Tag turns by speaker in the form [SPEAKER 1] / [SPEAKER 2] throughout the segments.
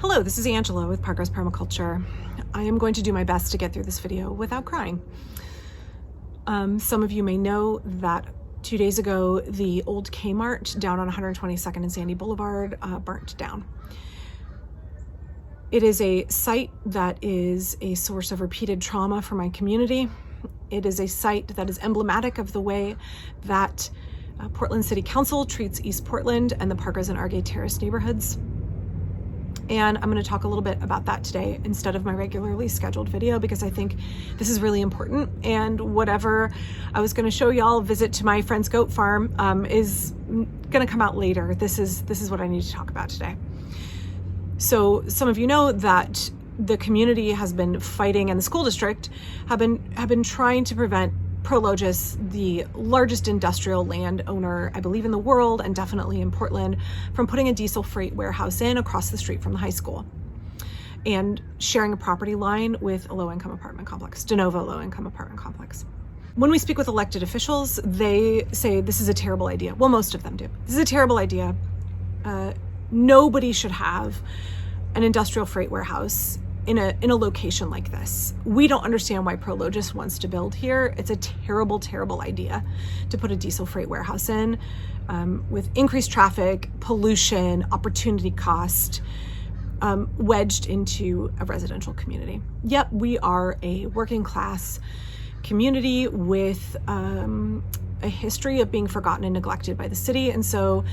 [SPEAKER 1] Hello, this is Angela with Parkrose Permaculture. I am going to do my best to get through this video without crying. Some of you may know that 2 days ago, the old Kmart down on 122nd and Sandy Boulevard burnt down. It is a site that is a source of repeated trauma for my community. It is a site that is emblematic of the way that Portland City Council treats East Portland and the Parkrose and Argay Terrace neighborhoods. And I'm going to talk a little bit about that today instead of my regularly scheduled video, because I think this is really important. And whatever I was going to show y'all visit to my friend's goat farm is going to come out later. This is what I need to talk about today. So some of you know that the community has been fighting, and the school district have been trying to prevent Prologis, the largest industrial landowner, I believe, in the world, and definitely in Portland, from putting a diesel freight warehouse in across the street from the high school and sharing a property line with a low-income apartment complex, de novo low-income apartment complex. When we speak with elected officials, they say this is a terrible idea. Well, most of them do. This is a terrible idea. Nobody should have an industrial freight warehouse in a location like this. We don't understand why Prologis wants to build here. It's a terrible, terrible idea to put a diesel freight warehouse in with increased traffic, pollution, opportunity cost, wedged into a residential community. Yep, we are a working class community with a history of being forgotten and neglected by the city. And so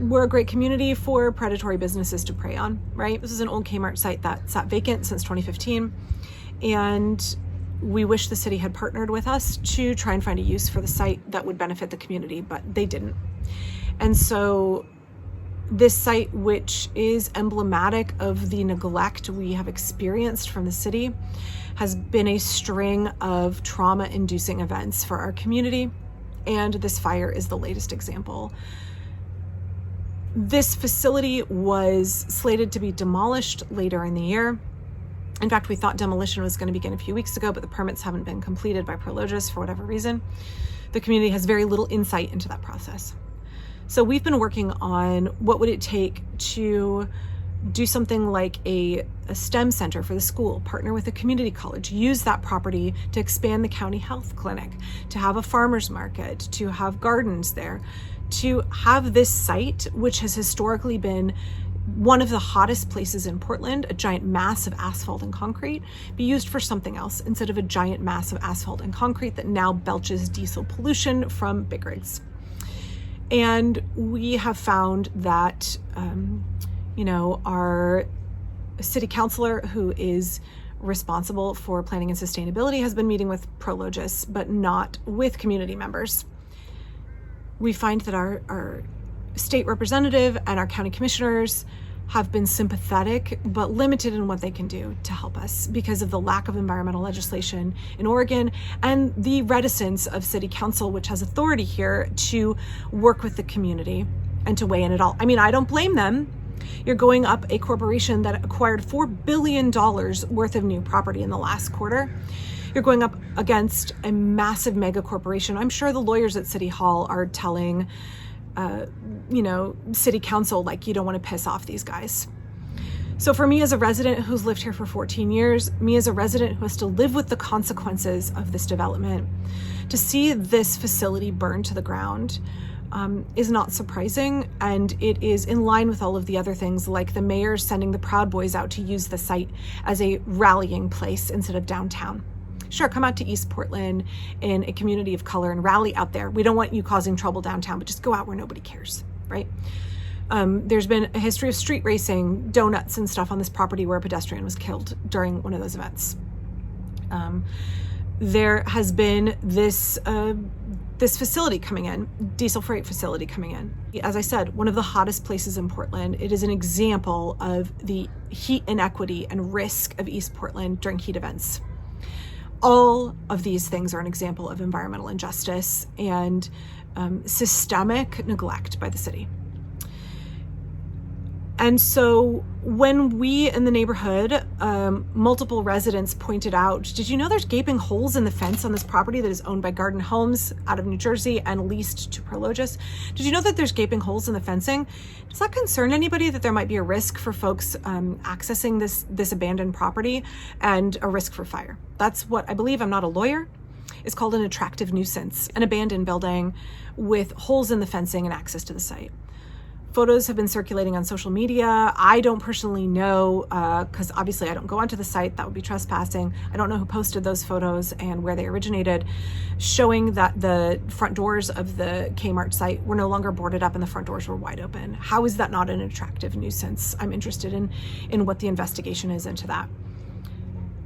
[SPEAKER 1] we're a great community for predatory businesses to prey on, right? This is an old Kmart site that sat vacant since 2015. And we wish the city had partnered with us to try and find a use for the site that would benefit the community, but they didn't. And so this site, which is emblematic of the neglect we have experienced from the city, has been a string of trauma-inducing events for our community. And this fire is the latest example. This facility was slated to be demolished later in the year. In fact, we thought demolition was going to begin a few weeks ago, but the permits haven't been completed by Prologis for whatever reason. The community has very little insight into that process. So we've been working on what would it take to do something like a STEM center for the school, partner with a community college, use that property to expand the county health clinic, to have a farmer's market, to have gardens there, to have this site, which has historically been one of the hottest places in Portland, a giant mass of asphalt and concrete, be used for something else instead of a giant mass of asphalt and concrete that now belches diesel pollution from big rigs. And we have found that, our city councilor, who is responsible for planning and sustainability, has been meeting with Prologis, but not with community members. We find that our state representative and our county commissioners have been sympathetic, but limited in what they can do to help us because of the lack of environmental legislation in Oregon and the reticence of city council, which has authority here, to work with the community and to weigh in at all. I mean, I don't blame them. You're going up a corporation that acquired $4 billion worth of new property in the last quarter. You're going up against a massive mega corporation. I'm sure the lawyers at City Hall are telling, City Council, like, you don't want to piss off these guys. So for me as a resident who's lived here for 14 years, me as a resident who has to live with the consequences of this development, to see this facility burn to the ground is not surprising. And it is in line with all of the other things, like the mayor sending the Proud Boys out to use the site as a rallying place instead of downtown. Sure, come out to East Portland in a community of color and rally out there. We don't want you causing trouble downtown, but just go out where nobody cares, right? There's been a history of street racing, donuts and stuff on this property where a pedestrian was killed during one of those events. There has been this facility coming in, diesel freight facility coming in. As I said, one of the hottest places in Portland. It is an example of the heat inequity and risk of East Portland during heat events. All of these things are an example of environmental injustice and systemic neglect by the city. And so when we in the neighborhood, multiple residents pointed out, did you know there's gaping holes in the fence on this property that is owned by Garden Homes out of New Jersey and leased to Prologis? Did you know that there's gaping holes in the fencing? Does that concern anybody that there might be a risk for folks accessing this abandoned property and a risk for fire? That's what I believe, I'm not a lawyer, is called an attractive nuisance, an abandoned building with holes in the fencing and access to the site. Photos have been circulating on social media. I don't personally know, because obviously I don't go onto the site, that would be trespassing. I don't know who posted those photos and where they originated, showing that the front doors of the Kmart site were no longer boarded up and the front doors were wide open. How is that not an attractive nuisance? I'm interested in what the investigation is into that.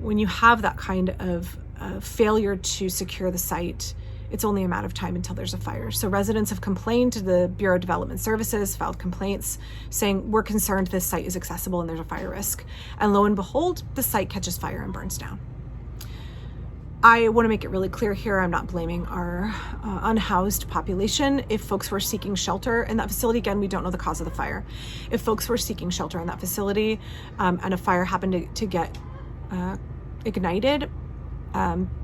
[SPEAKER 1] When you have that kind of failure to secure the site, it's only a matter of time until there's a fire. So residents have complained to the Bureau of Development Services, filed complaints saying, we're concerned this site is accessible and there's a fire risk. And lo and behold, the site catches fire and burns down. I want to make it really clear here, I'm not blaming our unhoused population. If folks were seeking shelter in that facility, again, we don't know the cause of the fire. If folks were seeking shelter in that facility and a fire happened to get ignited,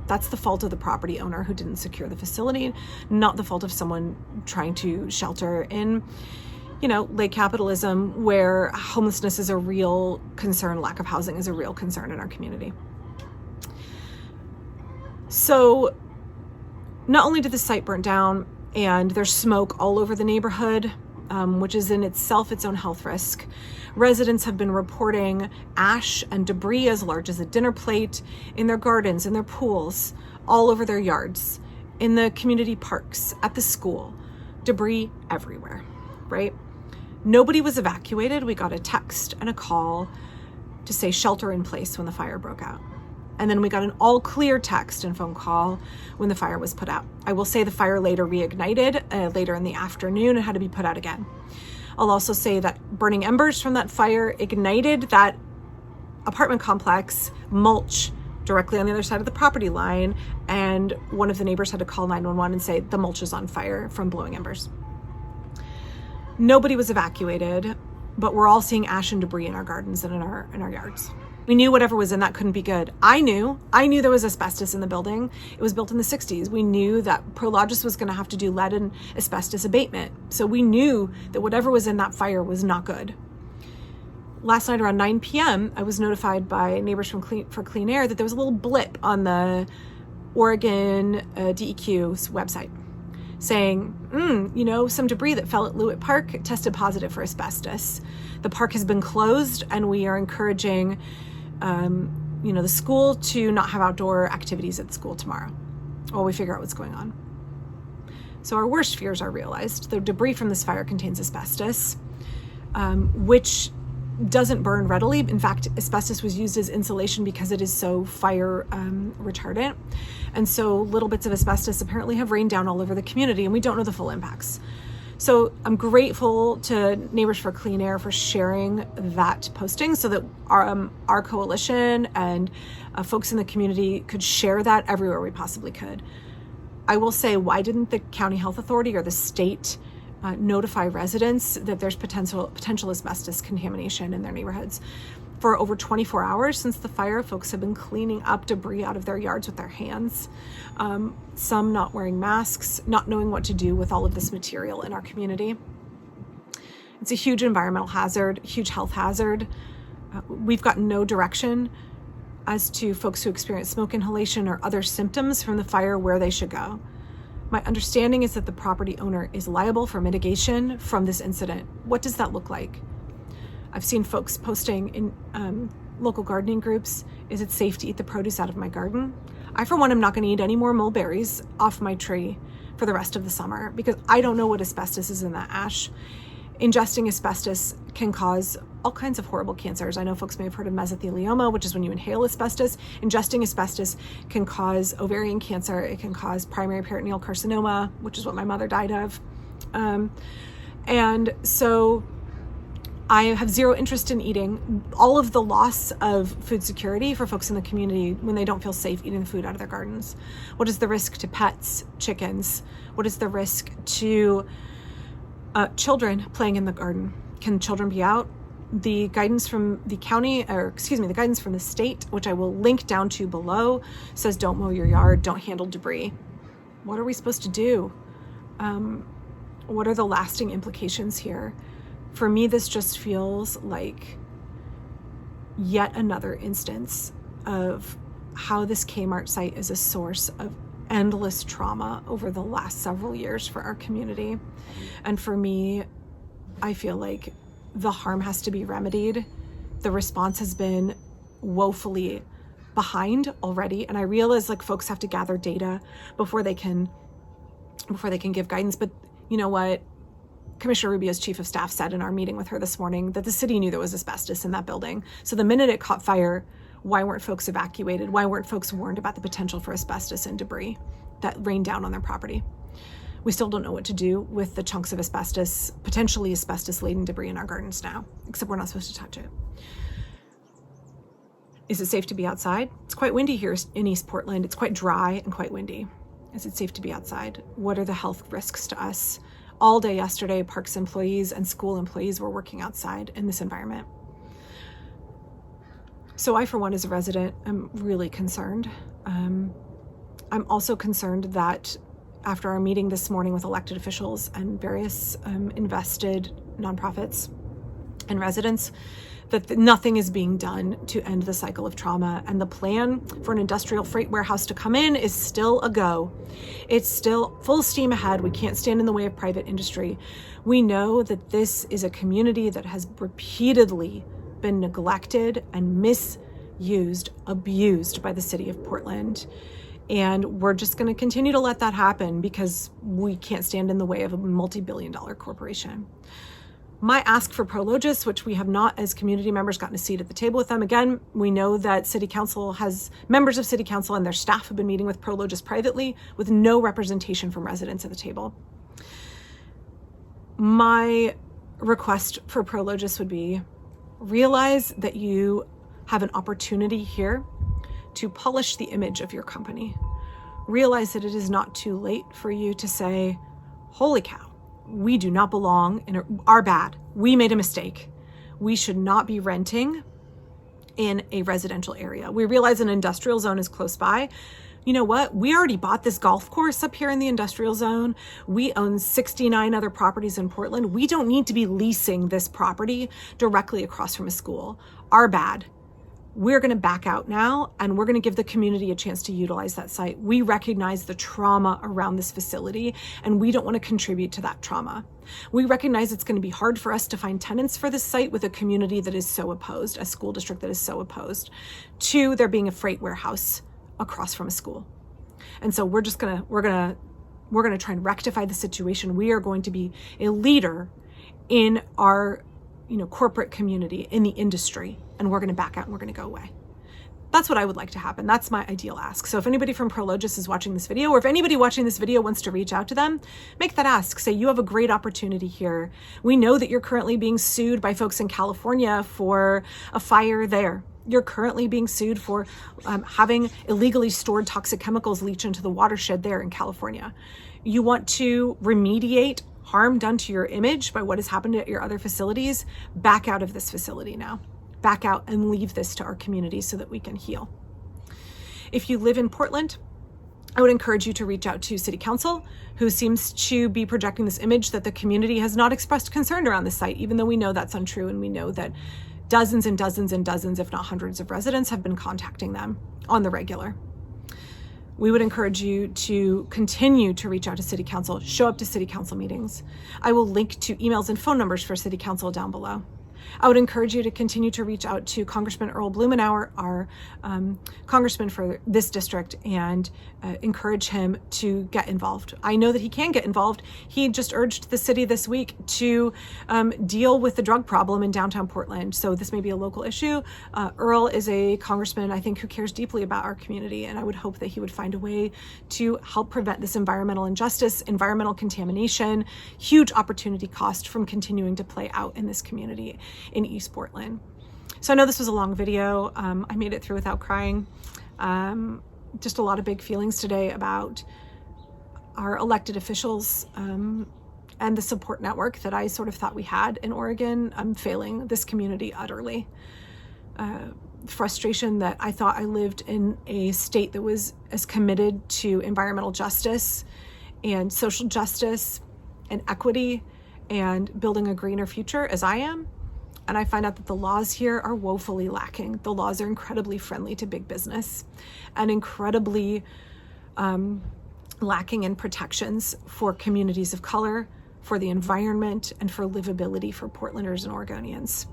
[SPEAKER 1] that's the fault of the property owner who didn't secure the facility, not the fault of someone trying to shelter in, late capitalism, where homelessness is a real concern, lack of housing is a real concern in our community. So not only did the site burn down and there's smoke all over the neighborhood, which is in itself its own health risk, residents have been reporting ash and debris as large as a dinner plate in their gardens, in their pools, all over their yards, in the community parks, at the school, debris everywhere, right? Nobody was evacuated. We got a text and a call to say shelter in place when the fire broke out. And then we got an all clear text and phone call when the fire was put out. I will say the fire later reignited later in the afternoon and had to be put out again. I'll also say that burning embers from that fire ignited that apartment complex, mulch, directly on the other side of the property line. And one of the neighbors had to call 911 and say the mulch is on fire from blowing embers. Nobody was evacuated, but we're all seeing ash and debris in our gardens and in our yards. We knew whatever was in that couldn't be good. I knew there was asbestos in the building. It was built in the 60s. We knew that Prologis was going to have to do lead and asbestos abatement. So we knew that whatever was in that fire was not good. Last night around 9 p.m., I was notified by neighbors for Clean Air that there was a little blip on the Oregon DEQ's website saying, some debris that fell at Lewitt Park tested positive for asbestos. The park has been closed and we are encouraging the school to not have outdoor activities at school tomorrow while we figure out what's going on. So our worst fears are realized. The debris from this fire contains asbestos, which doesn't burn readily. In fact, asbestos was used as insulation because it is so fire retardant. And so little bits of asbestos apparently have rained down all over the community and we don't know the full impacts. So I'm grateful to Neighbors for Clean Air for sharing that posting so that our coalition and folks in the community could share that everywhere we possibly could. I will say, why didn't the county health authority or the state notify residents that there's potential asbestos contamination in their neighborhoods? For over 24 hours since the fire, folks have been cleaning up debris out of their yards with their hands. Some not wearing masks, not knowing what to do with all of this material in our community. It's a huge environmental hazard, huge health hazard. We've gotten no direction as to folks who experience smoke inhalation or other symptoms from the fire where they should go. My understanding is that the property owner is liable for mitigation from this incident. What does that look like? I've seen folks posting in local gardening groups, is it safe to eat the produce out of my garden? I, for one, am not going to eat any more mulberries off my tree for the rest of the summer because I don't know what asbestos is in that ash. Ingesting asbestos can cause all kinds of horrible cancers. I know folks may have heard of mesothelioma, which is when you inhale asbestos. Ingesting asbestos can cause ovarian cancer. It can cause primary peritoneal carcinoma, which is what my mother died of. And so I have zero interest in eating all of the loss of food security for folks in the community when they don't feel safe eating food out of their gardens. What is the risk to pets, chickens? What is the risk to children playing in the garden? Can children be out The guidance from the county, the guidance from the state, which I will link down to below, says don't mow your yard, don't handle debris. What are we supposed to do? What are the lasting implications here? For me, this just feels like yet another instance of how this Kmart site is a source of endless trauma over the last several years for our community. And for me, I feel like the harm has to be remedied. The response has been woefully behind already. And I realize like folks have to gather data before they can give guidance. But you know what? Commissioner Rubio's chief of staff said in our meeting with her this morning that the city knew there was asbestos in that building. So the minute it caught fire, why weren't folks evacuated? Why weren't folks warned about the potential for asbestos and debris that rained down on their property? We still don't know what to do with the chunks of asbestos, potentially asbestos-laden debris in our gardens now, except we're not supposed to touch it. Is it safe to be outside? It's quite windy here in East Portland. It's quite dry and quite windy. Is it safe to be outside? What are the health risks to us? All day yesterday, parks employees and school employees were working outside in this environment. So I, for one, as a resident, am really concerned. I'm also concerned that after our meeting this morning with elected officials and various invested nonprofits and residents, that nothing is being done to end the cycle of trauma. And the plan for an industrial freight warehouse to come in is still a go. It's still full steam ahead. We can't stand in the way of private industry. We know that this is a community that has repeatedly been neglected and misused, abused by the city of Portland. And we're just going to continue to let that happen because we can't stand in the way of a multi-billion-dollar corporation. My ask for Prologis, which we have not as community members gotten a seat at the table with them. Again, we know that members of City Council and their staff have been meeting with Prologis privately with no representation from residents at the table. My request for Prologis would be, realize that you have an opportunity here to polish the image of your company. Realize that it is not too late for you to say, holy cow, we do not belong in our bad. We made a mistake. We should not be renting in a residential area. We realize an industrial zone is close by. You know what? We already bought this golf course up here in the industrial zone. We own 69 other properties in Portland. We don't need to be leasing this property directly across from a school. Our bad. We're going to back out now, and we're going to give the community a chance to utilize that site. We recognize the trauma around this facility, and we don't want to contribute to that trauma. We recognize it's going to be hard for us to find tenants for this site with a community that is so opposed, a school district that is so opposed to there being a freight warehouse across from a school. And so we're going to try and rectify the situation. We are going to be a leader in our corporate community, in the industry, and we're going to back out and we're going to go away. That's what I would like to happen. That's my ideal ask. So if anybody from Prologis is watching this video, or if anybody watching this video wants to reach out to them, make that ask. Say, you have a great opportunity here. We know that you're currently being sued by folks in California for a fire there. You're currently being sued for having illegally stored toxic chemicals leach into the watershed there in California. You want to remediate harm done to your image by what has happened at your other facilities. Back out of this facility now. Back out and leave this to our community so that we can heal. If you live in Portland, I would encourage you to reach out to City Council, who seems to be projecting this image that the community has not expressed concern around the site, even though we know that's untrue, and we know that dozens and dozens and dozens, if not hundreds of residents have been contacting them on the regular. We would encourage you to continue to reach out to City Council, show up to City Council meetings. I will link to emails and phone numbers for City Council down below. I would encourage you to continue to reach out to Congressman Earl Blumenauer, our congressman for this district, and encourage him to get involved. I know that he can get involved. He just urged the city this week to deal with the drug problem in downtown Portland. So this may be a local issue. Earl is a congressman, I think, who cares deeply about our community, and I would hope that he would find a way to help prevent this environmental injustice, environmental contamination, huge opportunity cost from continuing to play out in this community in East Portland. So I know this was a long video. I made it through without crying. Just a lot of big feelings today about our elected officials and and the support network that I sort of thought we had in Oregon, I'm failing this community utterly. Frustration that I thought I lived in a state that was as committed to environmental justice and social justice and equity and building a greener future as I am. And I find out that the laws here are woefully lacking. The laws are incredibly friendly to big business and incredibly lacking in protections for communities of color, for the environment, and for livability for Portlanders and Oregonians.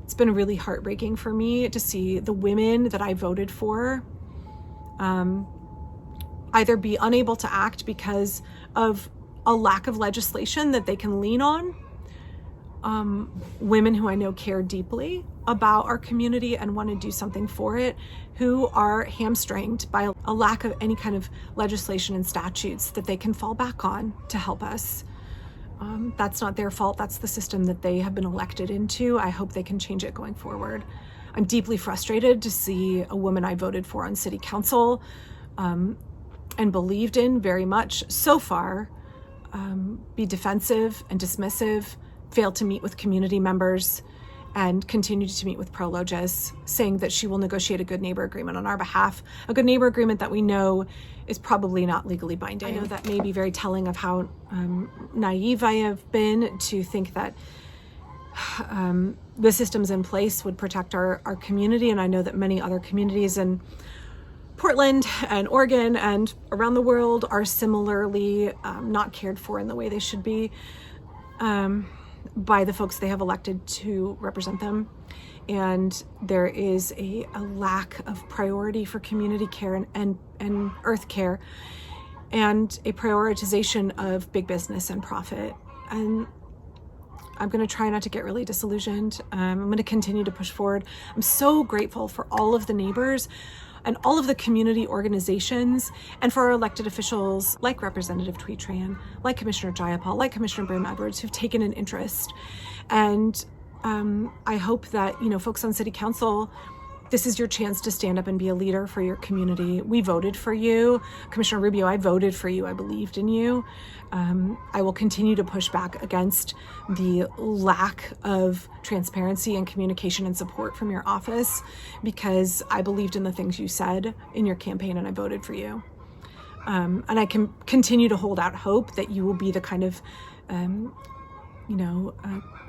[SPEAKER 1] It's been really heartbreaking for me to see the women that I voted for either be unable to act because of a lack of legislation that they can lean on, women who I know care deeply about our community and want to do something for it, who are hamstringed by a lack of any kind of legislation and statutes that they can fall back on to help us. That's not their fault. That's the system that they have been elected into. I hope they can change it going forward. I'm deeply frustrated to see a woman I voted for on city council and believed in very much so far be defensive and dismissive, fail to meet with community members, and continue to meet with Pro Logis, saying that she will negotiate a good neighbor agreement on our behalf, a good neighbor agreement that we know is probably not legally binding. I know that may be very telling of how naive I have been to think that the systems in place would protect our community, and I know that many other communities in Portland and Oregon and around the world are similarly not cared for in the way they should be by the folks they have elected to represent them. And there is a lack of priority for community care and earth care, and a prioritization of big business and profit. And I'm going to try not to get really disillusioned. I'm going to continue to push forward. I'm so grateful for all of the neighbors and all of the community organizations, and for our elected officials like Representative Tweetran, like Commissioner Jayapal, like Commissioner Brim-Edwards, who've taken an interest. And I hope that, folks on city council, this is your chance to stand up and be a leader for your community. We voted for you. Commissioner Rubio, I voted for you. I believed in you. I will continue to push back against the lack of transparency and communication and support from your office, because I believed in the things you said in your campaign and I voted for you. And I can continue to hold out hope that you will be the kind of,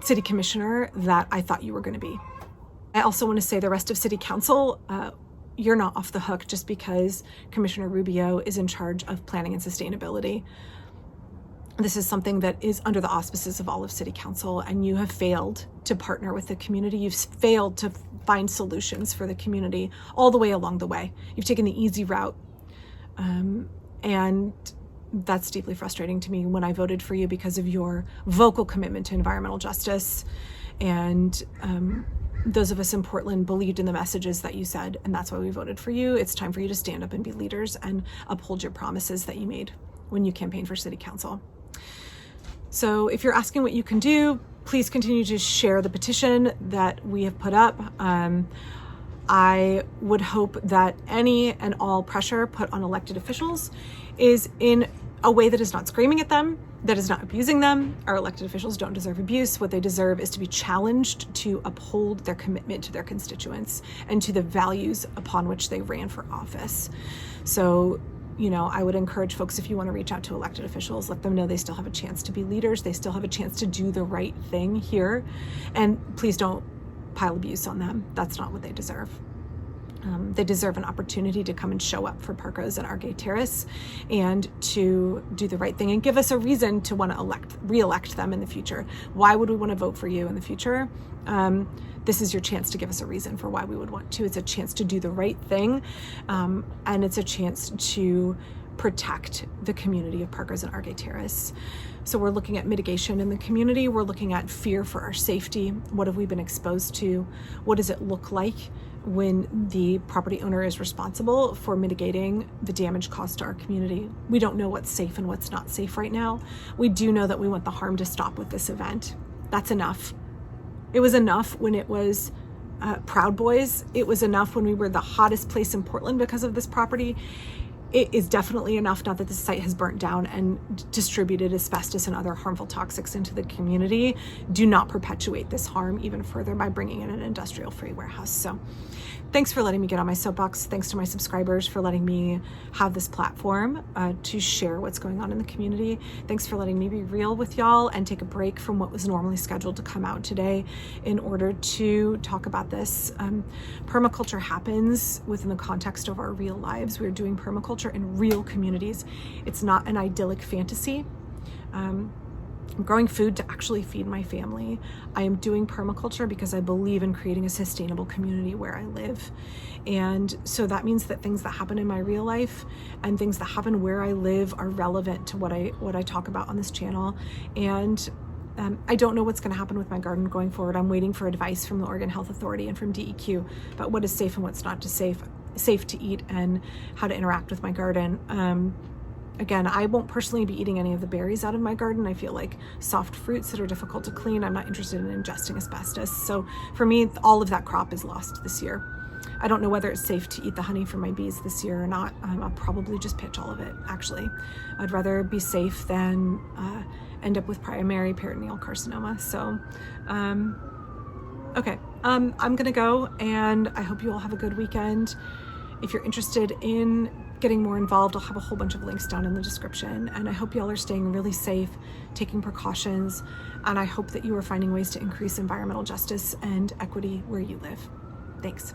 [SPEAKER 1] city commissioner that I thought you were going to be. I also want to say the rest of city council, you're not off the hook just because Commissioner Rubio is in charge of planning and sustainability. This is something that is under the auspices of all of city council, and you have failed to partner with the community. You've failed to find solutions for the community all the way along the way. You've taken the easy route. And that's deeply frustrating to me when I voted for you because of your vocal commitment to environmental justice. And those of us in Portland believed in the messages that you said, and that's why we voted for you. It's time for you to stand up and be leaders and uphold your promises that you made when you campaigned for city council. So if you're asking what you can do, please continue to share the petition that we have put up. I would hope that any and all pressure put on elected officials is in a way that is not screaming at them, that is not abusing them. Our elected officials don't deserve abuse. What they deserve is to be challenged to uphold their commitment to their constituents and to the values upon which they ran for office. So, I would encourage folks, if you want to reach out to elected officials, let them know they still have a chance to be leaders. They still have a chance to do the right thing here. And please don't pile abuse on them. That's not what they deserve. They deserve an opportunity to come and show up for Parkrose and Argay Terrace and to do the right thing and give us a reason to want to re-elect them in the future. Why would we want to vote for you in the future? This is your chance to give us a reason for why we would want to. It's a chance to do the right thing, and it's a chance to protect the community of Parkrose and Argay Terrace. So we're looking at mitigation in the community. We're looking at fear for our safety. What have we been exposed to? What does it look like when the property owner is responsible for mitigating the damage caused to our community? We don't know what's safe and what's not safe right now. We do know that we want the harm to stop with this event. That's enough. It was enough when it was Proud Boys. It was enough when we were the hottest place in Portland because of this property. it is definitely enough now that the site has burnt down and distributed asbestos and other harmful toxics into the community. Do not perpetuate this harm even further by bringing in an industrial-free warehouse. So thanks for letting me get on my soapbox. Thanks to my subscribers for letting me have this platform to share what's going on in the community. Thanks for letting me be real with y'all and take a break from what was normally scheduled to come out today in order to talk about this. Permaculture happens within the context of our real lives. We're doing permaculture in real communities. It's not an idyllic fantasy. I'm growing food to actually feed my family. I am doing permaculture because I believe in creating a sustainable community where I live. And so that means that things that happen in my real life and things that happen where I live are relevant to what I talk about on this channel. And I don't know what's going to happen with my garden going forward. I'm waiting for advice from the Oregon Health Authority and from DEQ about what is safe and what's not safe to eat and how to interact with my garden. Again, I won't personally be eating any of the berries out of my garden. I feel like soft fruits that are difficult to clean. I'm not interested in ingesting asbestos. So for me, all of that crop is lost this year. I don't know whether it's safe to eat the honey from my bees this year or not. I'll probably just pitch all of it, actually. I'd rather be safe than end up with primary peritoneal carcinoma. So, okay, I'm gonna go, and I hope you all have a good weekend. If you're interested in getting more involved, I'll have a whole bunch of links down in the description, and I hope y'all are staying really safe, taking precautions, and I hope that you are finding ways to increase environmental justice and equity where you live. Thanks.